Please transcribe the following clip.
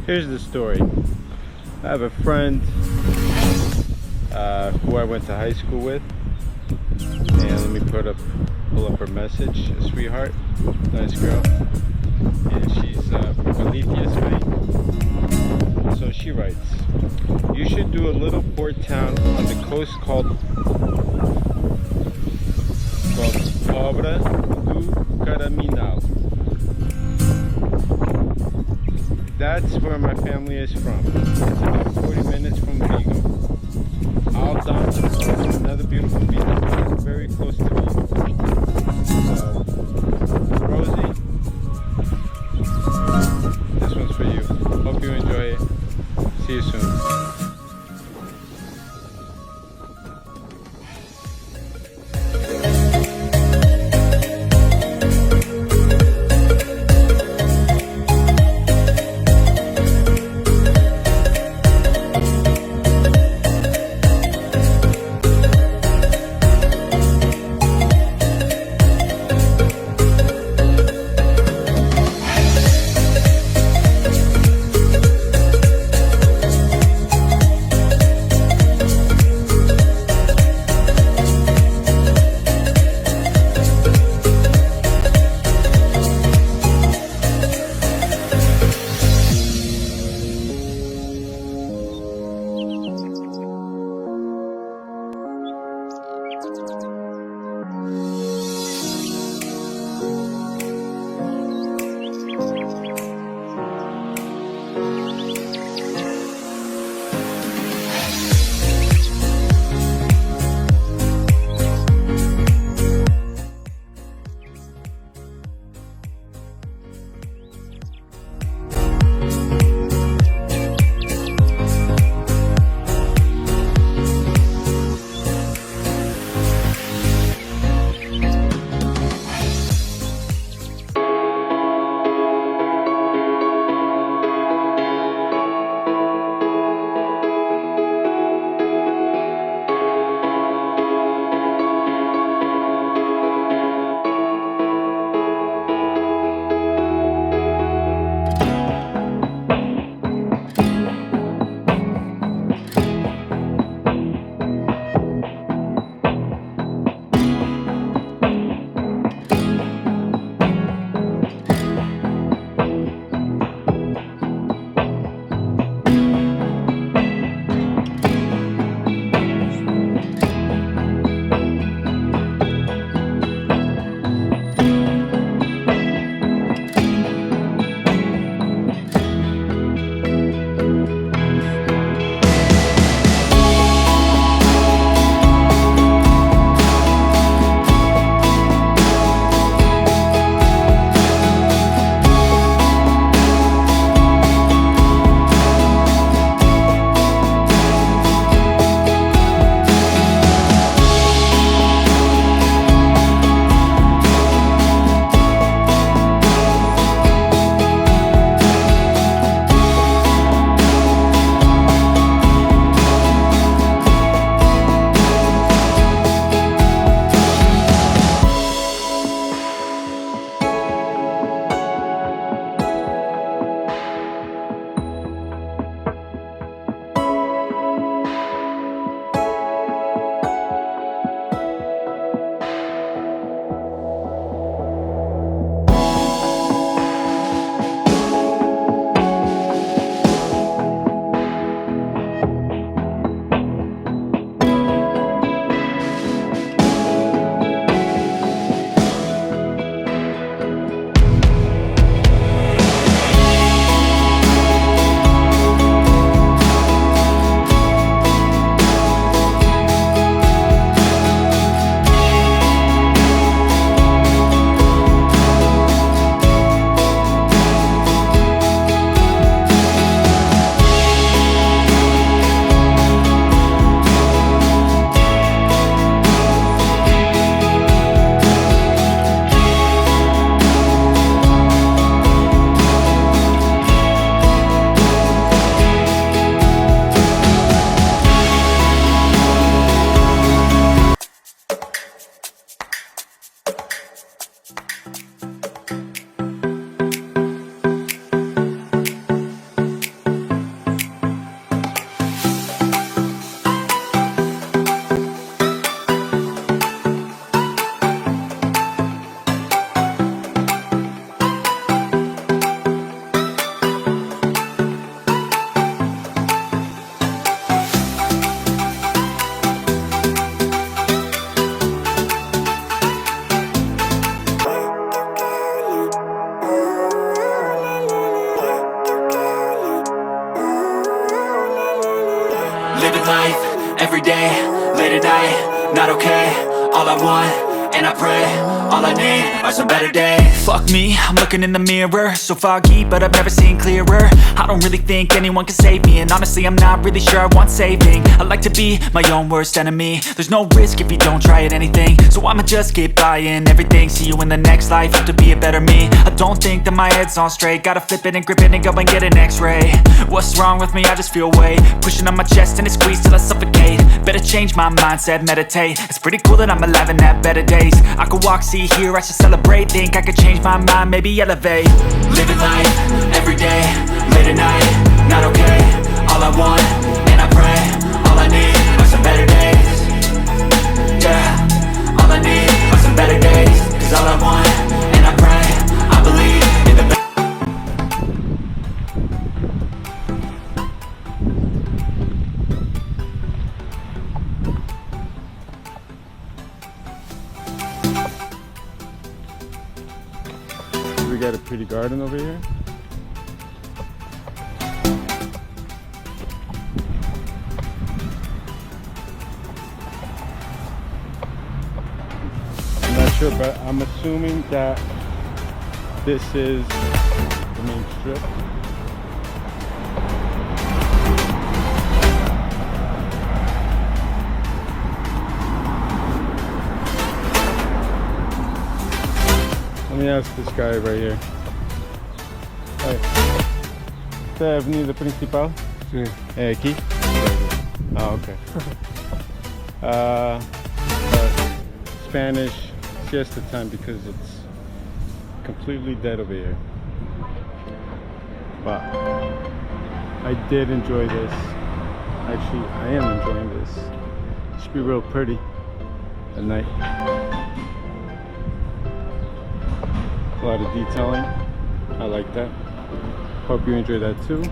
Here's the story. I have a friend who I went to high school with, and let me pull up her message. A sweetheart, nice girl, and she's from Galicia, Spain. So she writes, "You should do a little port town on the coast called Pobra Do Caraminal. That's where my family is from. It's about 40 minutes from Vigo. Então, another beautiful beach, very close to me. So, Rosie, this one's for you. Hope you enjoy it. See you soon." Living life, every day, late at night, not okay. All I want, and I pray, all I need are some better days. Fuck me, I'm looking in the mirror, so foggy, but I've never seen clearer. I don't really think anyone can save me, and honestly I'm not really sure I want saving. I like to be my own worst enemy. There's no risk if you don't try at anything, so I'ma just keep buying everything. See you in the next life, hope to be a better me. I don't think that my head's on straight, gotta flip it and grip it and go and get an x-ray. What's wrong with me? I just feel weight pushing on my chest and it squeezes till I suffocate. Better change my mindset, meditate. It's pretty cool that I'm alive and have better days. I could walk, see, hear, I should celebrate. Think I could change my mind, maybe elevate. Living life, every day, late at night, not okay. All I want, and I pray, all I need are some better days. Yeah, all I need are some better days. Cause all I want, and I pray, I believe in the We got a pretty garden over here. I'm not sure, but I'm assuming that this is the main strip. Let me ask this guy right here. Hey. Esta é a avenida principal? Sim. É aqui? Ah, ok. Spanish siesta time because it's completely dead over here. But I did enjoy this. Actually, I am enjoying this. It should be real pretty at night. A lot of detailing. I like that. Hope you enjoy that too.